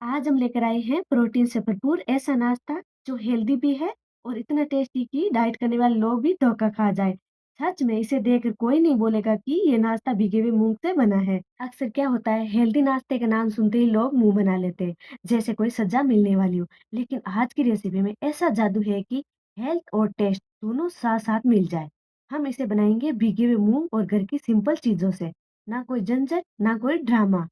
आज हम लेकर आए हैं प्रोटीन से भरपूर ऐसा नाश्ता जो हेल्दी भी है और इतना टेस्टी कि डाइट करने वाले लोग भी धोखा खा जाए। सच में इसे देखकर कोई नहीं बोलेगा कि ये नाश्ता भीगे हुए मूंग से बना है। अक्सर क्या होता है, हेल्दी नाश्ते का नाम सुनते ही लोग मुंह बना लेते हैं, जैसे कोई सजा मिलने वाली हो। लेकिन आज की रेसिपी में ऐसा जादू है कि हेल्थ और टेस्ट दोनों साथ साथ मिल जाए। हम इसे बनाएंगे भीगे हुए मूंग और घर की सिंपल चीजों से। ना कोई झंझट, ना कोई ड्रामा।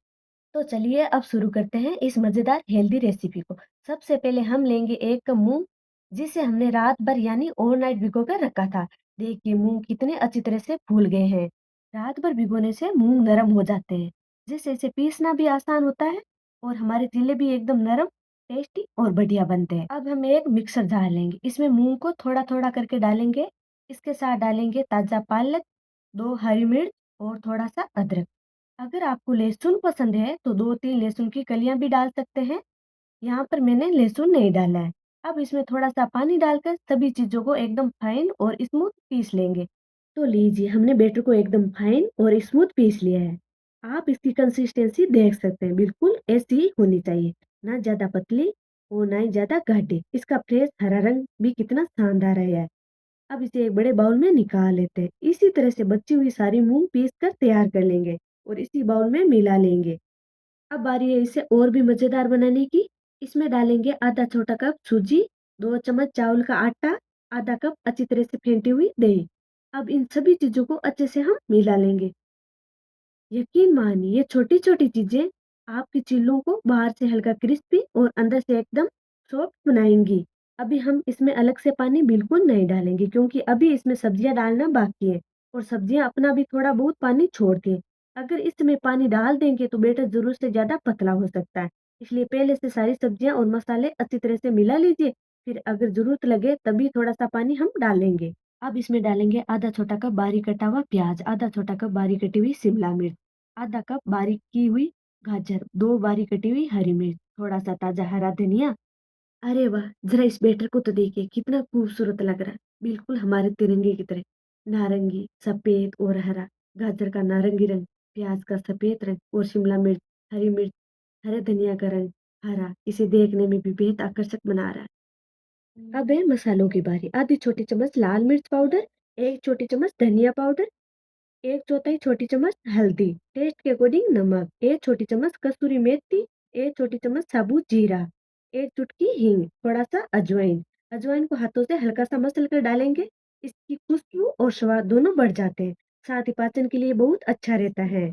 तो चलिए अब शुरू करते हैं इस मजेदार हेल्दी रेसिपी को। सबसे पहले हम लेंगे 1 कप मूंग, जिसे हमने रात भर यानी ओवरनाइट भिगो कर रखा था। देखिए मूंग कितने अच्छी तरह से फूल गए हैं। रात भर भिगोने से मूंग नरम हो जाते हैं, जिससे इसे पीसना भी आसान होता है और हमारे चीले भी एकदम नरम, टेस्टी और बढ़िया बनते हैं। अब हम एक मिक्सर जार लेंगे, इसमें मूंग को थोड़ा थोड़ा करके डालेंगे। इसके साथ डालेंगे ताजा पालक, 2 हरी मिर्च और थोड़ा सा अदरक। अगर आपको लहसुन पसंद है तो 2-3 लहसुन की कलियां भी डाल सकते हैं। यहाँ पर मैंने लहसुन नहीं डाला है। अब इसमें थोड़ा-सा पानी डालकर सभी चीज़ों को एकदम फाइन और स्मूथ पीस लेंगे। तो लीजिए हमने बैटर को एकदम फाइन और स्मूथ पीस लिया है। आप इसकी कंसिस्टेंसी देख सकते हैं, बिल्कुल ऐसी ही होनी चाहिए। ना ज़्यादा पतली और ना ही ज़्यादा गाढ़ी। इसका फ्रेश हरा रंग भी कितना शानदार है। अब इसे एक बड़े बाउल में निकाल लेते हैं। इसी तरह से बची हुई सारी मूंग पीस कर तैयार कर लेंगे और इसी बाउल में मिला लेंगे। अब बारी है इसे और भी मजेदार बनाने की। इसमें डालेंगे आधा छोटा कप सूजी, 2 चम्मच चावल का आटा, आधा कप अच्छी तरह से फेंटी हुई दही। अब इन सभी चीजों को अच्छे से हम मिला लेंगे। यकीन मानिए ये छोटी छोटी चीजें आपकी चिल्लों को बाहर से हल्का क्रिस्पी और अंदर से एकदम सॉफ्ट बनाएंगी। अभी हम इसमें अलग से पानी बिल्कुल नहीं डालेंगे, क्योंकि अभी इसमें सब्जियां डालना बाकी है और सब्जियां अपना भी थोड़ा बहुत पानी छोड़ती हैं। अगर इसमें पानी डाल देंगे तो बैटर जरूरत से ज्यादा पतला हो सकता है। इसलिए पहले से सारी सब्जियां और मसाले अच्छी तरह से मिला लीजिए, फिर अगर जरूरत लगे तभी थोड़ा सा पानी हम डालेंगे। अब इसमें डालेंगे आधा छोटा कप बारीक कटा हुआ प्याज, आधा छोटा कप बारीक कटी हुई शिमला मिर्च, आधा कप बारीक की हुई गाजर, 2 बारीक कटी हुई हरी मिर्च, थोड़ा-सा ताज़ा हरा धनिया। अरे वाह! ज़रा इस बैटर को तो देखिए कितना खूबसूरत लग रहा है, बिल्कुल हमारे तिरंगे की तरह। नारंगी, सफ़ेद और हरा, गाजर का नारंगी रंग, प्याज का सफ़ेद रंग और शिमला मिर्च, हरी मिर्च, हरे धनिया का रंग हरा, इसे देखने में भी बेहद आकर्षक बना रहा है। अब है मसालों की बारी। आधी छोटी चम्मच लाल मिर्च पाउडर, 1 छोटी चम्मच धनिया पाउडर, 1/4 छोटी चम्मच हल्दी, टेस्ट के अकॉर्डिंग नमक, 1 छोटी चम्मच कसूरी मेथी, 1 छोटी चम्मच साबुत जीरा, 1 चुटकी हींग, थोड़ा-सा अजवाइन। अजवाइन को हाथों से हल्का-सा मसल कर डालेंगे, इसकी खुशबू और स्वाद दोनों बढ़ जाते हैं। साथ ही पाचन के लिए बहुत अच्छा रहता है।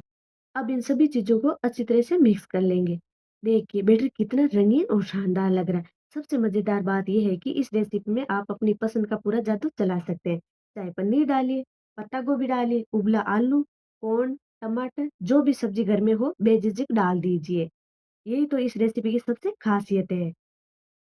अब इन सभी चीज़ों को अच्छी तरह से मिक्स कर लेंगे। देखिए बैटर कितना रंगीन और शानदार लग रहा है। सबसे मज़ेदार बात ये है कि इस रेसिपी में आप अपनी पसंद का पूरा जादू चला सकते हैं। चाहे पनीर डालिए, पत्ता गोभी डालिए, उबला आलू, कॉर्न, टमाटर, जो भी सब्जी घर में हो बेझिझक डाल दीजिए। यही तो इस रेसिपी की सबसे खासियत है।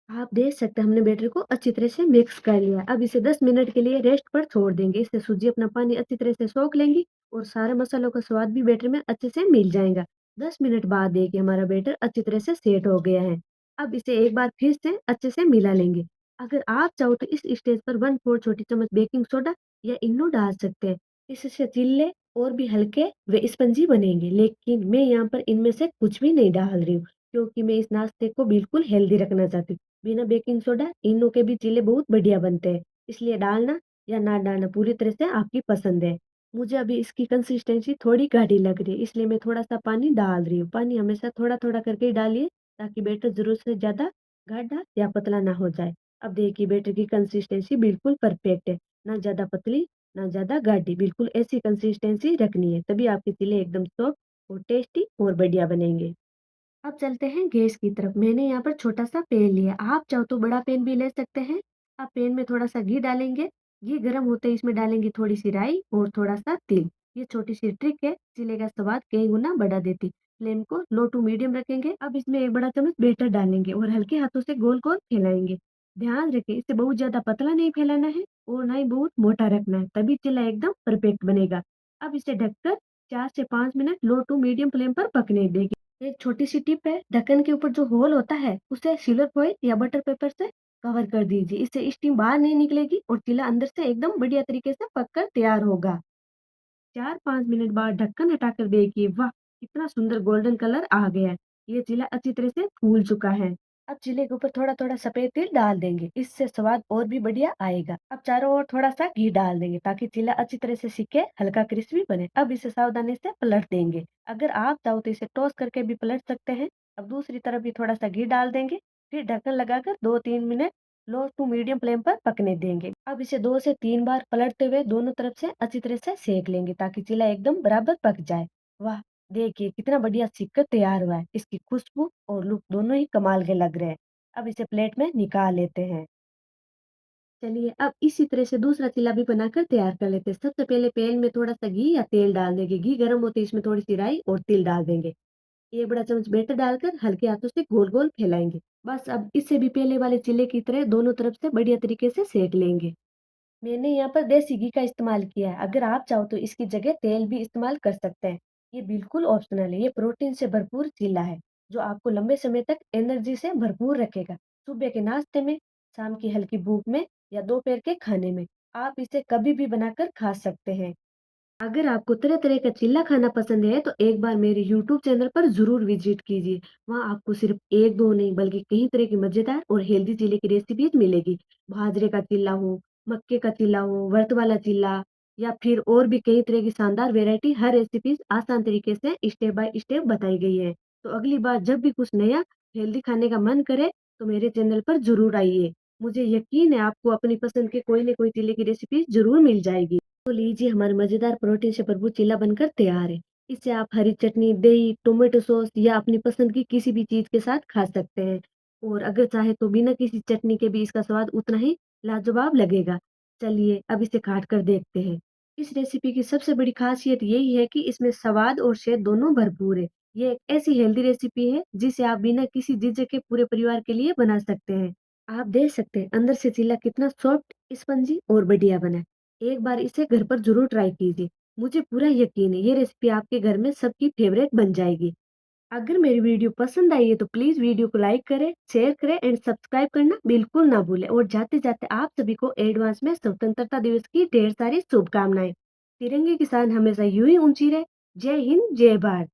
आप देख सकते हैं हमने बैटर को अच्छी तरह से मिक्स कर लिया। अब इसे 10 मिनट के लिए रेस्ट पर छोड़ देंगे। इससे सूजी अपना पानी अच्छी तरह से सोख लेंगी और सारे मसालों का स्वाद भी बैटर में अच्छे से मिल जाएगा। 10 मिनट बाद देखिए हमारा बैटर अच्छी तरह से सेट हो गया है। अब इसे एक बार फिर से अच्छे से मिला लेंगे। अगर आप चाहो तो इस स्टेज पर 1/4 छोटी चम्मच बेकिंग सोडा या इनो डाल सकते हैं। इससे चिल्ले और भी हल्के व स्पंजी बनेंगे। लेकिन मैं यहाँ पर इनमें से कुछ भी नहीं डाल रही हूँ, क्योंकि मैं इस नाश्ते को बिल्कुल हेल्दी रखना चाहती हूँ। बिना बेकिंग सोडा इनो के भी चीले बहुत बढ़िया बनते हैं। इसलिए डालना या ना डालना पूरी तरह से आपकी पसंद है। मुझे अभी इसकी कंसिस्टेंसी थोड़ी गाढ़ी लग रही है, इसलिए मैं थोड़ा-सा पानी डाल रही हूँ। पानी हमेशा थोड़ा-थोड़ा करके ही डालिए, ताकि बैटर ज़रूरत से ज़्यादा गाढ़ा या पतला ना हो जाए। अब देखिए बैटर की कंसिस्टेंसी बिल्कुल परफेक्ट है। ना ज़्यादा पतली, ना ज़्यादा गाढ़ी, बिल्कुल ऐसी कंसिस्टेंसी रखनी है, तभी आपके चीले एकदम सॉफ्ट और टेस्टी और बढ़िया बनेंगे। अब चलते हैं गैस की तरफ। मैंने यहाँ पर छोटा-सा पैन लिया, आप चाहो तो बड़ा पैन भी ले सकते हैं। अब पैन में थोड़ा-सा घी डालेंगे, घी गरम होते ही इसमें डालेंगे थोड़ी-सी राई और थोड़ा-सा तिल। ये छोटी-सी ट्रिक है, चीले का स्वाद कई गुना बढ़ा देती। फ्लेम को लो टू मीडियम रखेंगे। अब इसमें 1 बड़ा चम्मच बेटर डालेंगे और हल्के हाथों से गोल-गोल फैलाएँगे। ध्यान रखें इसे बहुत ज़्यादा पतला नहीं फैलाना है और ना ही बहुत मोटा रखना है, तभी चीला एकदम परफेक्ट बनेगा। अब इसे ढककर 4 से 5 minute low to medium flame पर पकने देंगे। एक छोटी-सी टिप है, ढक्कन के ऊपर जो होल होता है, उसे सिल्वर फॉइल या बटर पेपर से कवर कर दीजिए। इससे स्टीम बाहर नहीं निकलेगी और चीला अंदर से एकदम बढ़िया तरीके से पककर तैयार होगा। 4-5 मिनट बाद ढक्कन हटाकर देखिए, वाह! कितना सुंदर गोल्डन कलर आ गया है। ये चीला अच्छी तरह से फूल चुका है। अब चीले के ऊपर थोड़ा-थोड़ा सफेद तिल डाल देंगे, इससे स्वाद और भी बढ़िया आएगा। अब चारों ओर थोड़ा-सा घी डाल देंगे ताकि चीला अच्छी तरह से सिके, हल्का क्रिस्पी बने। अब इसे सावधानी से पलट देंगे। अगर आप चाहो तो इसे टॉस करके भी पलट सकते हैं। अब दूसरी तरफ भी थोड़ा-सा घी डाल देंगे, फिर ढक्कन लगाकर 2-3 minute low to medium flame पर पकने देंगे। अब इसे 2 से 3 बार पलटते हुए दोनों तरफ से अच्छी तरह से सेक लेंगे ताकि चीला एकदम बराबर पक जाए। वाह! देखिए कितना बढ़िया सिक कर तैयार हुआ है। इसकी खुशबू और लुक दोनों ही कमाल के लग रहे हैं। अब इसे प्लेट में निकाल लेते हैं। चलिए अब इसी तरह से दूसरा चीला भी बनाकर तैयार कर लेते हैं। सबसे पहले पैन में थोड़ा-सा घी या तेल डाल देंगे। घी गरम होते ही इसमें थोड़ी-सी राई और तिल डाल देंगे। 1 बड़ा चम्मच बेटर डालकर हल्के हाथों से गोल-गोल फैलाएँगे। बस अब इससे भी पहले वाले चीले की तरह दोनों तरफ से बढ़िया तरीके से सेक लेंगे। मैंने यहाँ पर देसी घी का इस्तेमाल किया है। अगर आप चाहो तो इसकी जगह तेल भी इस्तेमाल कर सकते हैं। ये बिल्कुल ऑप्शनल है। ये प्रोटीन से भरपूर चीला है, जो आपको लंबे समय तक एनर्जी से भरपूर रखेगा। सुबह के नाश्ते में, शाम की हल्की भूख में या दोपहर के खाने में आप इसे कभी भी बनाकर खा सकते हैं। अगर आपको तरह-तरह का चिल्ला खाना पसंद है तो एक बार मेरे यूट्यूब चैनल पर ज़रूर विज़िट कीजिए। वहाँ आपको सिर्फ़ 1-2 नहीं बल्कि कई तरह की मज़ेदार और हेल्दी चिल्ले की रेसिपीज़ मिलेगी। बाजरे का चिल्ला हो, मक्के का चिल्ला हो, व्रत वाला चिल्ला या फिर और भी कई तरह की शानदार वैरायटी हर रेसिपीज़ आसान तरीके से स्टेप बाय स्टेप बताई गई है। तो अगली बार जब भी कुछ नया हेल्दी खाने का मन करे तो मेरे चैनल पर ज़रूर आइए। मुझे यकीन है आपको अपनी पसंद के कोई न कोई चिल्ले की रेसिपी ज़रूर मिल जाएगी। तो लीजिए हमारा मज़ेदार प्रोटीन से भरपूर चीला बनकर तैयार है। इसे आप हरी चटनी, दही, टोमेटो सॉस या अपनी पसंद की किसी भी चीज़ के साथ खा सकते हैं। और अगर चाहे तो बिना किसी चटनी के भी इसका स्वाद उतना ही लाजवाब लगेगा। चलिए अब इसे काट कर देखते हैं। इस रेसिपी की सबसे बड़ी खासियत यही है कि इसमें स्वाद और सेहत दोनों भरपूर है। ये एक ऐसी हेल्दी रेसिपी है जिसे आप बिना किसी झिझक के पूरे परिवार के लिए बना सकते हैं। आप देख सकते हैं अंदर से चीला कितना सॉफ्ट, स्पंजी और बढ़िया बना है। एक बार इसे घर पर ज़रूर ट्राई कीजिए। मुझे पूरा यकीन है ये रेसिपी आपके घर में सबकी फेवरेट बन जाएगी। अगर मेरी वीडियो पसंद आई है तो प्लीज़ वीडियो को लाइक करें, शेयर करें एंड सब्सक्राइब करना बिल्कुल ना भूलें। और जाते-जाते आप सभी को एडवांस में स्वतंत्रता दिवस की ढेर सारी शुभकामनाएँ। तिरंगे की शान हमेशा यूँ ही ऊँची रहे। जय हिंद, जय भारत।